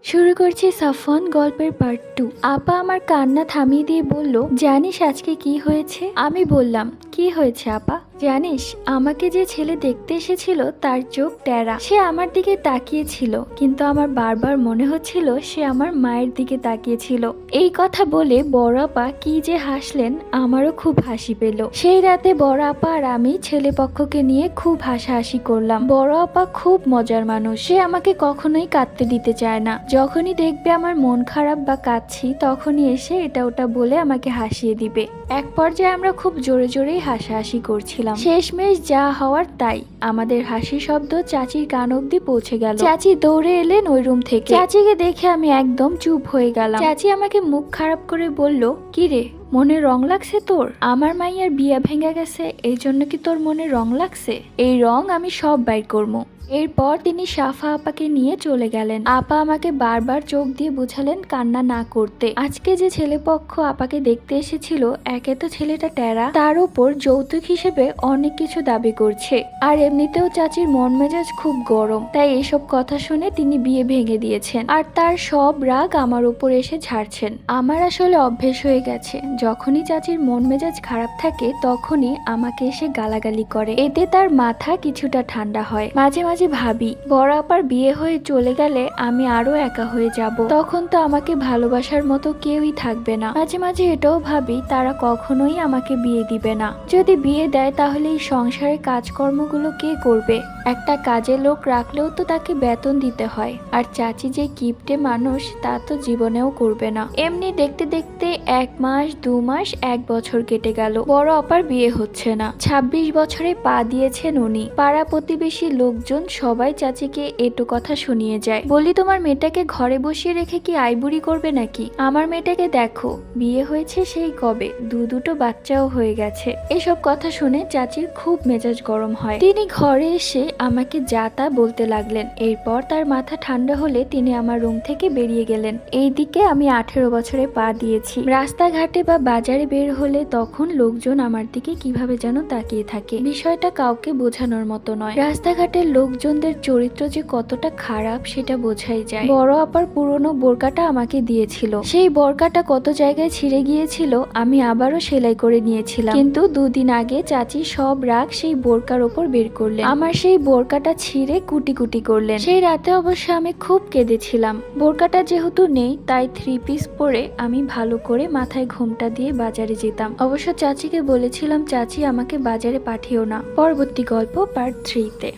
শুরু করছি সাফওয়ান গল্পের পার্ট 2। আপা আমার কান্না থামিয়ে দিয়ে বলল, জানিস আজকে কি হয়েছে? আমি বললাম, কি হয়েছে আপা? জানিস আমাকে যে ছেলে দেখতে এসেছিল তার চোখ টেরা। সে আমার দিকে তাকিয়েছিল, কিন্তু আমার বারবার মনে হচ্ছিল সে আমার মায়ের দিকে তাকিয়েছিল। এই কথা বলে বড় আপা কি যে হাসলেন, আমারও খুব হাসি পেল। সেই রাতে বড় আপা আর আমি ছেলে পক্ষকে নিয়ে খুব হাসাহাসি করলাম। বড় আপা খুব মজার মানুষ, সে আমাকে কখনোই কাঁদতে দিতে চায় না। যখনই দেখবে আমার মন খারাপ বা কাঁদছি, তখনই এসে এটা ওটা বলে আমাকে হাসিয়ে দিবে। এক পর্যায়ে আমরা খুব জোরে জোরেই হাসাহাসি করছিলাম। শেষমেশ যা হওয়ার তাই, আমাদের হাসি শব্দ চাচির কান অব্দি পৌঁছে গেল। চাচি দৌড়ে এলেন ওই রুম থেকে। চাচিকে দেখে আমি একদম চুপ হয়ে গেলাম। চাচি আমাকে মুখ খারাপ করে বলল, কি রে, মনে রং লাগছে তোর? আমার মাইয়ার বিয়া ভেঙে গেছে, এই জন্য কি তোর মনে রং লাগছে? এই রং আমি সব বাইর করবো। এরপর তিনি সাফা আপাকে নিয়ে চলে গেলেন। আপা আমাকে বারবার চোখ দিয়ে বুঝালেন কান্না না করতে। আজকে যে ছেলেপক্ষ আপাকে দেখতে এসেছিল, একে তো ছেলেটা টেরা, তার উপর যৌতুক হিসেবে অনেক কিছু দাবি করছে। আর এমনিতেও চাচির মন মেজাজ খুব গরম, তাই এসব কথা শুনে তিনি বিয়ে ভেঙে দিয়েছেন। আর তার সব রাগ আমার উপর এসে ঝাড়ছেন। আমার আসলে অভ্যেস হয়ে গেছে, যখনই চাচির মন মেজাজ খারাপ থাকে তখনই আমাকে এসে গালাগালি করে। এতে তার মাথা কিছুটা ঠান্ডা হয়। মাঝে মাঝে ভাবি, বড় আপার বিয়ে হয়ে চলে গেলে আমি আরো একা হয়ে যাব, তখন তো আমাকে ভালোবাসার মতো কেউই থাকবে না। মাঝে মাঝে এটাও ভাবি, তারা কখনোই আমাকে বিয়ে দিবে না। যদি বিয়ে দেয় তাহলে এই সংসারের কাজকর্মগুলো কে করবে? একটা কাজের লোক রাখলেও তো তাকে বেতন দিতে হয়। আর চাচি যে কিপটে মানুষ, তা তো জীবনেও করবে না। এমনি দেখতে দেখতে 1 মাস 2 মাস 1 বছর কেটে গেল। বড় আপার বিয়ে হচ্ছে না। 26 বছরে পা দিয়েছেন উনি। পাড়া প্রতিবেশী লোকজন সবাই চাচিকে এটু কথা শুনিয়ে যায়। বলি, তোমার মেয়েটাকে ঘরে বসিয়ে রেখে কি আইবুড়ি করবে নাকি? আমার মেয়েটাকে দেখো, বিয়ে হয়েছে সেই কবে, দুটো বাচ্চাও হয়ে গেছে। এসব কথা শুনে চাচির খুব মেজাজ গরম হয়। তিনি ঘরে এসে আমাকে যা তা বলতে লাগলেন। এরপর তার মাথা ঠান্ডা হলে তিনি আমার রুম থেকে বেরিয়ে গেলেন। এইদিকে আমি 18 বছরে পা দিয়েছি। রাস্তাঘাটে বা বাজারে বের হলে তখন লোকজন আমার দিকে কিভাবে যেন তাকিয়ে থাকে। বিষয়টা কাউকে বোঝানোর মতো নয়। রাস্তাঘাটের লোকজনদের চরিত্র যে কতটা খারাপ সেটা বোঝাই যায়। বড় আপার পুরনো বোরকাটা আমাকে দিয়েছিল। সেই বোরকাটা কত জায়গায় ছিঁড়ে গিয়েছিল, আমি আবারও সেলাই করে নিয়েছিলাম। কিন্তু 2 দিন আগে চাচি সব রাগ সেই বোরকার ওপর বের করলেন। আমার সেই বোরকাটা ছিঁড়ে কুটি কুটি করলেন। সেই রাতে অবশ্য আমি খুব কেঁদেছিলাম। বোরকাটা যেহেতু নেই, তাই 3 পিস পরে আমি ভালো করে মাথায় ঘোমটা দিয়ে বাজারে যেতাম। অবশ্য চাচিকে বলেছিলাম, চাচি আমাকে বাজারে পাঠিও না। পরবর্তী গল্প পার্ট 3-তে।